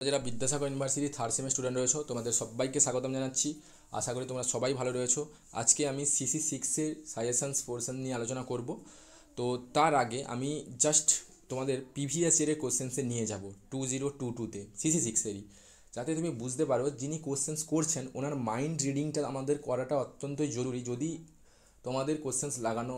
যারা Vidyasagar university third সেমের student রয়েছো তোমাদের সবাইকে স্বাগতম জানাচ্ছি। আশা করি তোমরা সবাই ভালো রয়েছো। আজকে আমি সিসি সিক্সের সাজেশনস পোর্শন নিয়ে আলোচনা করব। তো তার আগে আমি জাস্ট তোমাদের প্রিভিয়াস ইয়ারের কোশ্চেন্সে নিয়ে যাব 2022-তে সিসি সিক্সেরই, যাতে তুমি বুঝতে পারো যিনি কোশ্চেন্স করছেন ওনার মাইন্ড রিডিংটা আমাদের করাটা অত্যন্তই জরুরি। যদি তোমাদের কোশ্চেন্স লাগানো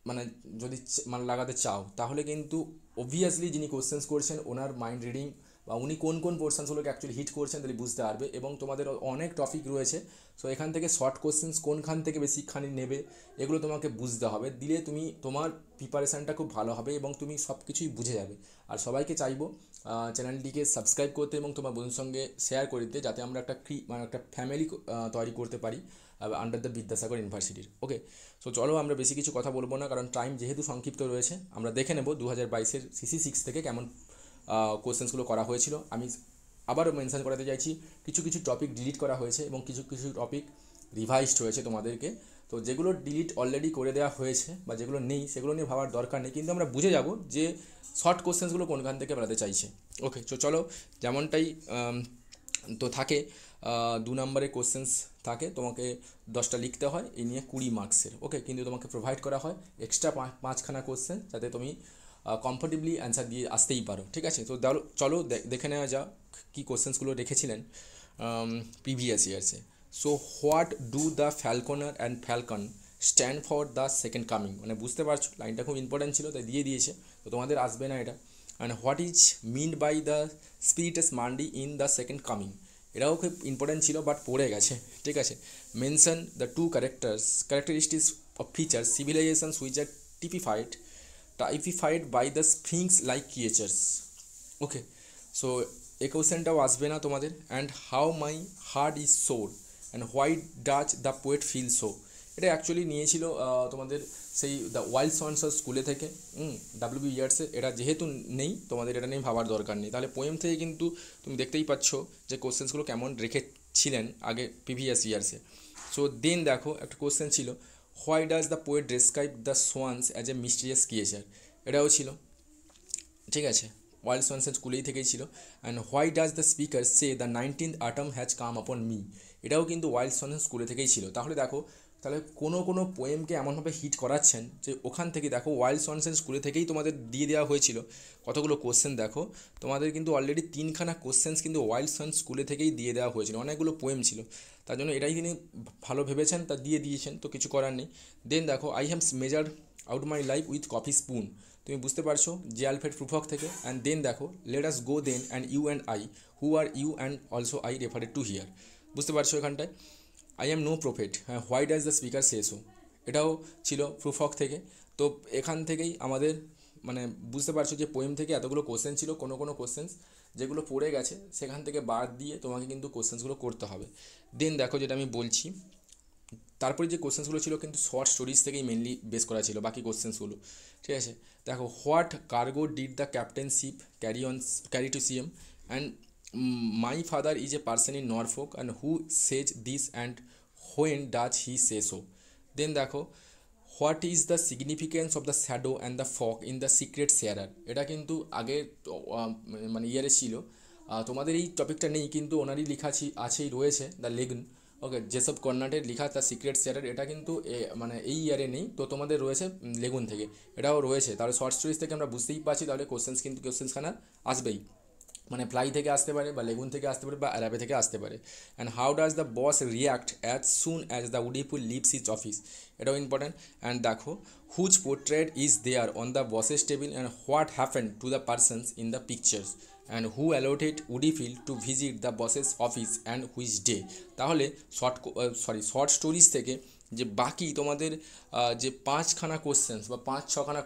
মানে যদি মানে লাগাতে চাও, তাহলে কিন্তু অবভিয়াসলি যিনি কোশ্চেন্স করছেন ওনার মাইন্ড রিডিং বা উনি কোন কোন পোর্শনসগুলোকে অ্যাকচুয়ালি হিট করছেন তাহলে বুঝতে পারবে। এবং তোমাদের অনেক টপিক রয়েছে, সো এখান থেকে শর্ট কোশ্চেন্স কোনখান থেকে বেশিখানি নেবে এগুলো তোমাকে বুঝতে হবে। দিলে তুমি তোমার প্রিপারেশানটা খুব ভালো হবে এবং তুমি সব কিছুই বুঝে যাবে। আর সবাইকে চাইবো চ্যানেলটিকে সাবস্ক্রাইব করতে এবং তোমার বন্ধুর সঙ্গে শেয়ার করে দিতে, যাতে আমরা একটা মানে একটা ফ্যামিলি তৈরি করতে পারি আন্ডার দ্য বিদ্যাসাগর ইউনিভার্সিটির। ওকে, সো চলো আমরা বেশি কিছু কথা বলবো না, কারণ টাইম যেহেতু সংক্ষিপ্ত রয়েছে। আমরা দেখে নেব 2022-এর সিসি সিক্স থেকে কেমন কোশ্চেন্সগুলো করা হয়েছিল। আমি আবারও মেনশন করাতে চাইছি, কিছু কিছু টপিক ডিলিট করা হয়েছে এবং কিছু কিছু টপিক রিভাইজড হয়েছে তোমাদেরকে। তো যেগুলো ডিলিট অলরেডি করে দেওয়া হয়েছে বা যেগুলো নেই সেগুলো নিয়ে ভাবার দরকার নেই, কিন্তু আমরা বুঝে যাব যে শর্ট কোশ্চেন্সগুলো কোনখান থেকে বেড়াতে চাইছে। ওকে, তো চলো যেমনটাই তো থাকে 2 নম্বরের কোশ্চেন্স থাকে, তোমাকে 10টা লিখতে হয়, এই নিয়ে 20 মার্কসের। ওকে, কিন্তু তোমাকে প্রোভাইড করা হয় এক্সট্রা 5খানা কোশ্চেন, যাতে তুমি কমফোর্টেবলি অ্যান্সার দিয়ে আসতেই পারো। ঠিক আছে, তো চলো দেখে নেওয়া যাক কী কোশ্চেন্সগুলো রেখেছিলেন প্রিভিয়াস ইয়ার্সে। So what do the falconer and falcon stand for the second coming, মানে বুঝতে পারছো লাইনটা খুব ইম্পর্ট্যান্ট ছিল তাই দিয়ে দিয়েছে, তো তোমাদের আসবে না এটা। And what is meant by the spiritus mundi in the second coming, এটাও খুব ইম্পর্ট্যান্ট ছিল বাট পড়ে গেছে। ঠিক আছে, mention the two characteristics of feature civilizations which are typified by the sphinx like creatures. Okay, so এই কোশ্চেনটাও আসবে না তোমাদের। And how my heart is sore and why does the poet feel so, এটা অ্যাকচুয়ালি নিয়েছিল তোমাদের সেই the wild sons স্কুলে থেকে ডাব্লিউবি ইয়ার্সে। এটা যেহেতু নেই তোমাদের এটা নিয়ে ভাবার দরকার নেই, তাহলে পোয়েম থেকে কিন্তু তুমি দেখতেই পাচ্ছ যে কোশ্চেন্সগুলো কেমন রেখেছিলেন আগে প্রিভিয়াস ইয়ার্সে। সো দেন দেখো একটা কোশ্চেন ছিল, why does the poet describe the swans as a mysterious creature, এটাও ছিল। ঠিক আছে, ওয়াইল্ড সন্সের স্কুলেই থেকেই ছিল। And why does the speaker say the 19th autumn has come upon me, এটাও কিন্তু ওয়াইল্ড সন্সের স্কুলে থেকেই ছিল। তাহলে দেখো, তাহলে কোনো কোনো পোয়েমকে এমনভাবে হিট করাচ্ছেন যে ওখান থেকে দেখো ওয়াইল্ড সন্সের স্কুলে থেকেই তোমাদের দিয়ে দেওয়া হয়েছিল কতগুলো কোশ্চেন। দেখো তোমাদের কিন্তু অলরেডি 3খানা কোশ্চেন্স কিন্তু ওয়াইল্ড সন্স স্কুলে থেকেই দিয়ে দেওয়া হয়েছিল, অনেকগুলো পোয়েম ছিল, তার জন্য এটাই তিনি ভালো ভেবেছেন, তা দিয়ে দিয়েছেন, তো কিছু করার নেই। দেন দেখো, I have measure out my life with coffee spoon, তুমি বুঝতে পারছো যে আলফ্রেড প্রুফক থেকে। অ্যান্ড দেন দেখো, let us go then and you and I, who are you and also I referred to here, বুঝতে পারছো এখানটায়। আই অ্যাম নো প্রফেট, হ্যাঁ why does the speaker say so, এটাও ছিল প্রুফক থেকে। তো এখান থেকেই আমাদের মানে বুঝতে পারছো যে পোয়েম থেকে এতগুলো কোশ্চেন ছিল, কোনো কোনো কোশ্চেন্স যেগুলো পড়ে গেছে সেখান থেকে বাদ দিয়ে তোমাকে কিন্তু কোশ্চেন্সগুলো করতে হবে। দেন দেখো যেটা আমি বলছি, তারপরে যে কোশ্চেন্সগুলো ছিল কিন্তু শর্ট স্টোরিজ থেকেই মেনলি বেস করা ছিল বাকি কোশ্চেন্সগুলো। ঠিক আছে, দেখো, what cargo did the captainship carry to CM and my father is a parson in Norfolk and who says this and when does he say so. Then দেখো, what is the significance of the shadow and the fog in the secret sharer, এটা কিন্তু আগে মানে ইয়ারে ছিল, তোমাদের এই টপিকটা নেই কিন্তু ওনারই লেখা আছেই রয়েছে দ্য লেগুন। ওকে, যেসব কর্নাটের লেখা দ্য সিক্রেট শেয়ারার, এটা কিন্তু মানে এই ইয়ারে নেই, তো তোমাদের রয়েছে লেগুন থেকে, এটাও রয়েছে। তাহলে শর্ট স্টোরিজ থেকে আমরা বুঝতেই পারছি, তাহলে কোশ্চেন্সখানা আসবেই, মানে ফ্লাই থেকে আসতে পারে বা লেগুন থেকে আসতে পারে বা অ্যারাবে থেকে আসতে পারে। And how does the boss react as soon as the Woodifield leaves is office, এটাও ইম্পর্ট্যান্ট। অ্যান্ড দেখো, whose portrait is there on the boss's table and what happen to the persons in the pictures and who allotted Woodifield to visit the boss's office and which day. তাহলে short stories থেকে যে বাকি তোমাদের যে 5খানা questions বা 5-6খানা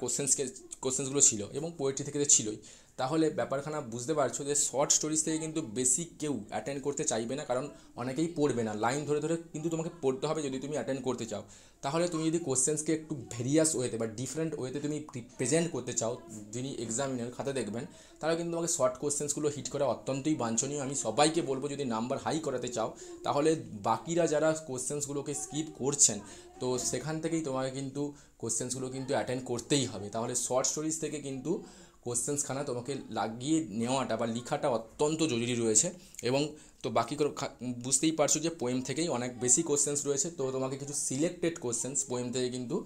কোশ্চেন্সগুলো ছিল এবং poetry থেকে তো ছিলই, তাহলে ব্যাপারখানা বুঝতে পারছো যে শর্ট স্টোরিজ থেকে কিন্তু বেশি কেউ অ্যাটেন্ড করতে চাইবে না, কারণ অনেকেই পড়বে না, লাইন ধরে ধরে কিন্তু তোমাকে পড়তে হবে যদি তুমি অ্যাটেন্ড করতে চাও। তাহলে তুমি যদি কোশ্চেন্সকে একটু ভেরিয়াস ওয়েতে বা ডিফারেন্ট ওয়েতে তুমি প্রেজেন্ট করতে চাও, যিনি এক্সামিনার খাতে দেখবেন, তাহলে কিন্তু তোমাকে শর্ট কোশ্চেন্সগুলো হিট করা অত্যন্তই বাঞ্ছনীয়। আমি সবাইকে বলবো, যদি নাম্বার হাই করাতে চাও তাহলে বাকিরা যারা কোশ্চেন্সগুলোকে স্কিপ করছেন, তো সেখান থেকেই তোমাকে কিন্তু কোশ্চেন্সগুলো কিন্তু অ্যাটেন্ড করতেই হবে। তাহলে শর্ট স্টোরিজ থেকে কিন্তু কোশ্চেন্সখানা তোমাকে লাগিয়ে নেওয়াটা বা লেখাটা অত্যন্ত জরুরি রয়েছে। এবং তো বাকি বুঝতেই পারছো যে পোয়েম থেকেই অনেক বেশি কোশ্চেন্স রয়েছে, তো তোমাকে কিছু সিলেক্টেড কোশ্চেন্স পোয়েম থেকে কিন্তু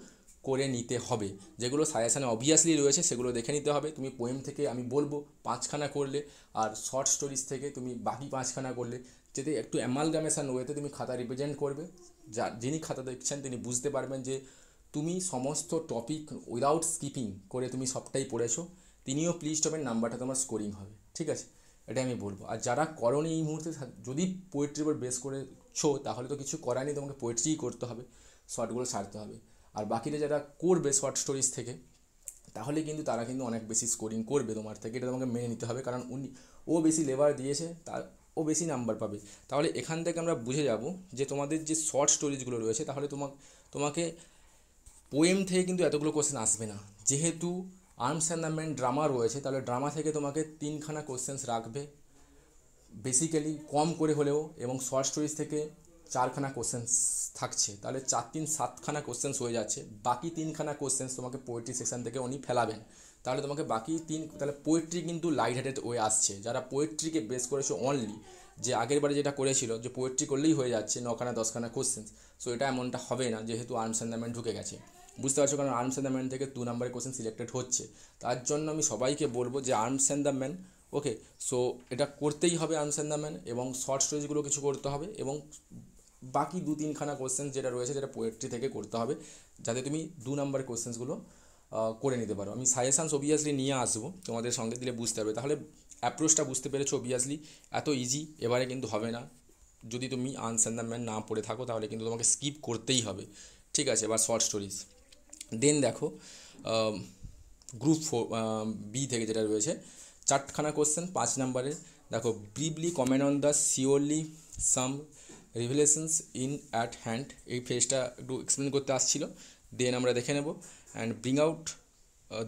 করে নিতে হবে। যেগুলো সাজেশানে অবভিয়াসলি রয়েছে সেগুলো দেখে নিতে হবে। তুমি পোয়েম থেকে আমি বলবো 5খানা করলে, আর শর্ট স্টোরিজ থেকে তুমি বাকি 5খানা করলে, যাতে একটু অ্যামালগামেশান ওয়েতে তুমি খাতা রিপ্রেজেন্ট করবে। যিনি খাতা দেখছেন তিনি বুঝতে পারবেন যে তুমি সমস্ত টপিক উইদাউট স্কিপিং করে তুমি সবটাই পড়েছো, তিনিও প্লিজড হবেন, নাম্বারটা তোমার স্কোরিং হবে। ঠিক আছে, এটা আমি বলবো। আর যারা করনি এই মুহূর্তে, যদি পোয়েট্রির উপর বেস করেছো তাহলে তো কিছু করার নেই, তোমাকে পোয়েট্রিই করতে হবে, শর্টগুলো ছাড়তে হবে। আর বাকিটা যারা করবে শর্ট স্টোরিজ থেকে, তাহলে কিন্তু তারা কিন্তু অনেক বেশি স্কোরিং করবে তোমার থেকে, এটা তোমাকে মেনে নিতে হবে। কারণ ও বেশি লেবার দিয়েছে, তার ও বেশি নাম্বার পাবে। তাহলে এখান থেকে আমরা বুঝে যাব যে তোমাদের যে শর্ট স্টোরিজগুলো রয়েছে, তাহলে তোমাকে পোয়েম থেকে কিন্তু এতগুলো কোশ্চেন আসবে না। যেহেতু arms and the man drama রয়েছে, তাহলে ড্রামা থেকে তোমাকে 3খানা কোশ্চেন্স রাখবে বেসিক্যালি, কম করে হলেও। এবং শর্ট স্টোরিজ থেকে 4খানা কোশ্চেন্স থাকছে, তাহলে 4 3 7খানা কোশ্চেন্স হয়ে যাচ্ছে। বাকি 3খানা কোশ্চেন্স তোমাকে পোয়েট্রি সেকশন থেকে উনি ফেলাবেন। তাহলে তোমাকে বাকি তাহলে পোয়েট্রি কিন্তু লাইট হার্টেড ওয়ে আসছে। যারা পোয়েট্রিকে বেস করেছে অনলি, যে আগের বারে যেটা করেছিল যে পোয়েট্রি করলেই হয়ে যাচ্ছে 9খানা 10খানা কোশ্চেন্স, সো এটা এমনটা হবে না, যেহেতু আর্মস অ্যান্ড দ্য ম্যান ঢুকে গেছে। বুঝতে পারছো, কারণ আর্মস অ্যান্ড দ্য ম্যান থেকে 2 নম্বরের কোশ্চেন সিলেক্টেড হচ্ছে। তার জন্য আমি সবাইকে বলবো যে arms and the man, okay, so এটা করতেই হবে আর্মস অ্যান্ড দ্য ম্যান, এবং শর্ট স্টোরিজগুলো কিছু করতে হবে, এবং বাকি 2-3খানা কোশ্চেন যেটা রয়েছে যেটা পোয়েট্রি থেকে করতে হবে, যাতে তুমি 2 নম্বরের কোশ্চেন্সগুলো করে নিতে পারো। আমি সাজেশানস অবভিয়াসলি নিয়ে আসবো তোমাদের সঙ্গে, দিলে বুঝতে হবে। তাহলে অ্যাপ্রোচটা বুঝতে পেরেছো অবভিয়াসলি, এত ইজি এবারে কিন্তু হবে না। যদি তুমি আর্মস অ্যান্ড দ্য ম্যান না পড়ে থাকো তাহলে কিন্তু তোমাকে স্কিপ করতেই হবে। ঠিক আছে, এবার শর্ট স্টোরিজ। দেন দেখো গ্রুপ বি থেকে যেটা রয়েছে 4খানা কোশ্চেন 5 নম্বরের। দেখো, briefly comment on the surely some revelations in at hand, এই ফেজটা একটু এক্সপ্লেন করতে আসছিল। দেন আমরা দেখে নেব। And bring out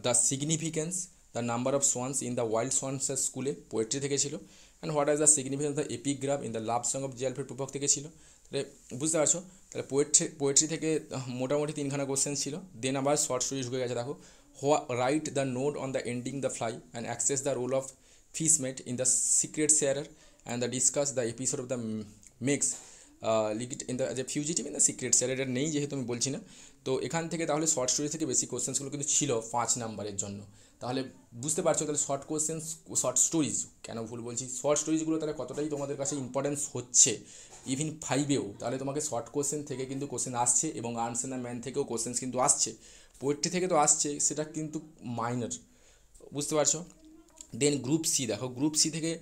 the significance the number of swans in the wild সোয়ান্সের স্কুলে, পোয়েট্রি থেকে ছিল। And what is the significance the epigraph in the love song of জিয়ালফের প্রপক থেকে ছিল। তাহলে বুঝতে পারছো, তাহলে পোয়েট্রি থেকে মোটামুটি 3খানা কোশ্চেন ছিল। দেন আবার শর্ট স্টোরি ঢুকে গেছে। দেখো, write the note on the ending the fly and assess the role of fishmate in the secret sharer and the discuss the episode of the makes legit in the যে fugitive in the secret share. এটা নেই যেহেতু আমি বলছি না। তো এখান থেকে তাহলে শর্ট স্টোরি থেকে বেশি কোশ্চেন্সগুলো কিন্তু ছিল 5 নম্বরের জন্য। তাহলে বুঝতে পারছো, তাহলে শর্ট স্টোরিজ কেন ভুল বলছি, শর্ট স্টোরিজগুলো তাহলে কতটাই তোমাদের কাছে ইম্পর্টেন্স হচ্ছে ইভিন 5এও। তাহলে তোমাকে শর্ট কোশ্চেন থেকে কিন্তু কোশ্চেন আসছে, এবং আর্মস অ্যান্ড দ্য ম্যান থেকেও কোশ্চেন্স কিন্তু আসছে। পোয়েট্রি থেকে তো আসছে, সেটা কিন্তু মাইনর। বুঝতে পারছো। দেন গ্রুপ সি, দেখো গ্রুপ সি থেকে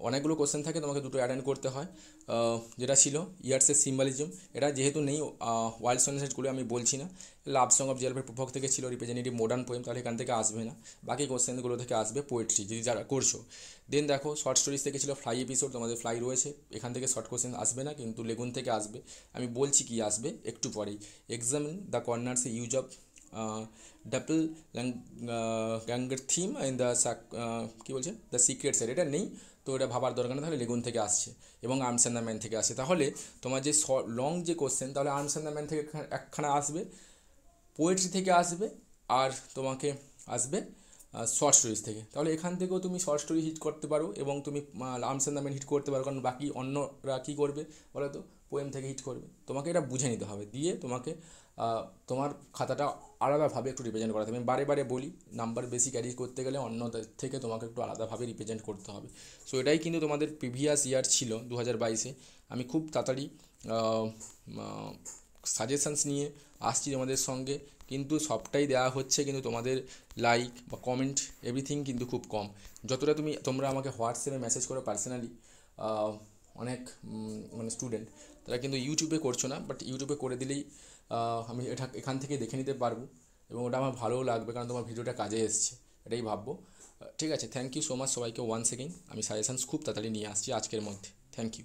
অনেকগুলো কোশ্চেন থাকে, তোমাকে দুটো অ্যাটেন্ড করতে হয়। যেটা ছিল ইয়ার্সের সিম্বলিজম, এটা যেহেতু নেই ওয়াইল্ড সনেটগুলো আমি বলছি না। লাভ সং অফ জিয়ালফের প্রভক থেকে ছিল রিপ্রেজেন্টেটিভ মডার্ন পোয়েম, তাহলে এখান থেকে আসবে না। বাকি কোশ্চেনগুলো থেকে আসবে পোয়েট্রি, যদি যারা করছো। দেন দেখো, শর্ট স্টোরিজ থেকে ছিল ফ্লাই এপিসোড, তোমাদের ফ্লাই রয়েছে, এখান থেকে শর্ট কোশ্চেন আসবে না, কিন্তু লেগুন থেকে আসবে। আমি বলছি কি আসবে একটু পরেই। Examine the corners use of double গ্যাঙ্গের থিম ইন দ্য কী বলছে দ্য সিক্রেট সেট, এটা নেই, তো এটা ভাবার দরকার নেই। তাহলে লেগুন থেকে আসছে, এবং আর্মস অ্যান্ড দ্য ম্যান থেকে আসে। তাহলে তোমার যে লং যে কোশ্চেন, তাহলে আর্মস অ্যান্ড দ্য ম্যান থেকে একখানা আসবে, পোয়েট্রি থেকে আসবে, আর তোমাকে আসবে শর্ট স্টোরিজ থেকে। তাহলে এখান থেকেও তুমি শর্ট স্টোরি হিট করতে পারো, এবং তুমি arms and the man hit করতে পারো। কারণ বাকি অন্যরা কী করবে বলো তো, পোয়েম থেকে হিট করবে। তোমাকে এটা বুঝে নিতে হবে, দিয়ে তোমাকে তোমার খাতাটা আলাদাভাবে একটু রিপ্রেজেন্ট করাতে হবে। আমি বারে বারে বলি, নাম্বার বেশি ক্যারি করতে গেলে অন্যদের থেকে তোমাকে একটু আলাদাভাবে রিপ্রেজেন্ট করতে হবে। সো এটাই কিন্তু তোমাদের প্রিভিয়াস ইয়ার ছিল 2022-এ। আমি খুব তাড়াতাড়ি সাজেশানস নিয়ে আসছি তোমাদের সঙ্গে, কিন্তু সবটাই দেওয়া হচ্ছে, কিন্তু তোমাদের লাইক বা কমেন্ট এভরিথিং কিন্তু খুব কম। যতটা তোমরা আমাকে হোয়াটসঅ্যাপে মেসেজ করো পার্সোনালি, অনেক মানে স্টুডেন্ট, তারা কিন্তু ইউটিউবে করছো না, বাট ইউটিউবে করে দিলেই আমি এটা এখান থেকে দেখে নিতে পারবো, এবং ওটা আমার ভালোও লাগবে, কারণ তোমার ভিডিওটা কাজে এসছে, এটাই ভাববো। ঠিক আছে, থ্যাংক ইউ সো মাচ সবাইকে ওয়ান্স এগেইন। আমি সাজেশানস খুব তাড়াতাড়ি নিয়ে আসছি আজকের মধ্যে। Thank you.